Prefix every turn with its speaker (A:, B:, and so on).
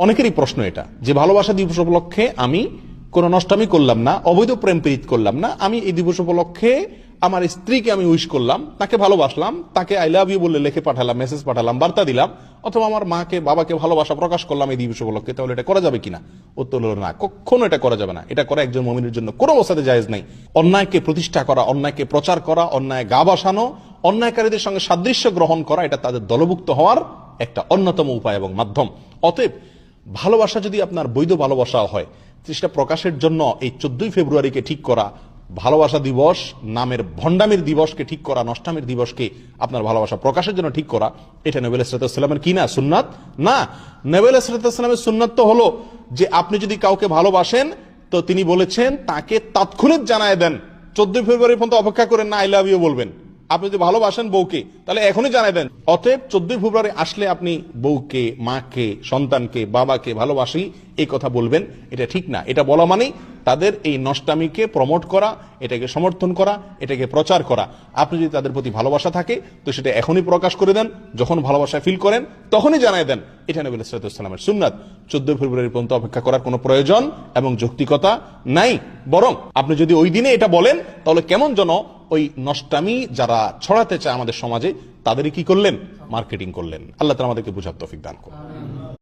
A: অনেকেরই প্রশ্ন এটা যে ভালোবাসা দিবস উপলক্ষে আমি কোনো নষ্টামি করলাম না, অবৈধ প্রেম প্রীত করলাম না, আমি এই দিবস উপলক্ষে আমার স্ত্রীকে আমি উইশ করলাম, তাকে ভালোবাসলাম, তাকে আই লাভ ইউ বলে লিখে পাঠালাম, মেসেজ পাঠালাম, বার্তা দিলাম, অথবা আমার মাকে বাবাকে ভালোবাসা প্রকাশ করলাম এই দিবস উপলক্ষে, তাহলে এটা করা যাবে কিনা? উত্তর হলো না, কখনো এটা করা যাবে না। এটা করা একজন মুমিনের জন্য কোনো অবস্থাতে জায়েজ নাই। অন্যায়কে প্রতিষ্ঠা করা, অন্যায়কে প্রচার করা, অন্যায় গা বাসানো, অন্যায়কারীদের সঙ্গে সাদৃশ্য গ্রহণ করা, এটা তাদের দলভুক্ত হওয়ার একটা অন্যতম উপায় এবং মাধ্যম। অতএব ভালোবাসা যদি আপনার বৈধ ভালোবাসা হয়, সেটা প্রকাশের জন্য এই 14ই ফেব্রুয়ারিকে ঠিক করা, ভালোবাসা দিবস নামের ভণ্ডামির দিবসকে ঠিক করা, নষ্টামির দিবসকে আপনার ভালোবাসা প্রকাশের জন্য ঠিক করা, এটা নবী আলাইহিস সালামের কি না? সুন্নাত না। নবী আলাইহিস সালামের সুন্নাত তো হলো যে আপনি যদি কাউকে ভালোবাসেন তো তিনি বলেছেন তাকে তাৎক্ষণিক জানায় দেন, 14 ফেব্রুয়ারি পর্যন্ত অপেক্ষা করেন না আই লাভ ইউ বলবেন। আপনি যদি ভালোবাসেন বউকে তাহলে এখনই জানাই দেন। অতএব 14 ফেব্রুয়ারি আসলে আপনি বউকে, মাকে, সন্তানকে, বাবাকে ভালোবাসি এই কথা বলবেন, এটা ঠিক না। এটা বলা মানেই তাদের এই নষ্টামিকে প্রমোট করা, এটাকে সমর্থন করা, এটাকে প্রচার করা। আপনি যদি তাদের প্রতি ভালোবাসা থাকে তো সেটা এখনই প্রকাশ করে দেন, যখন ভালোবাসা ফিল করেন তখনই জানাই দেন। এটা নবী সাল্লাল্লাহু আলাইহি ওয়াসাল্লামের সুন্নাত। 14 ফেব্রুয়ারি পর্যন্ত অপেক্ষা করার কোনো প্রয়োজন এবং যৌক্তিকতা নাই। বরং আপনি যদি ওই দিনে এটা বলেন তাহলে কেমন যেন ওই নষ্টামি যারা ছড়াতে চায় আমাদের সমাজে তাদেরই কি করলেন? মার্কেটিং করলেন। আল্লাহ তাআলা আমাদেরকে বুঝার তৌফিক দান করুন।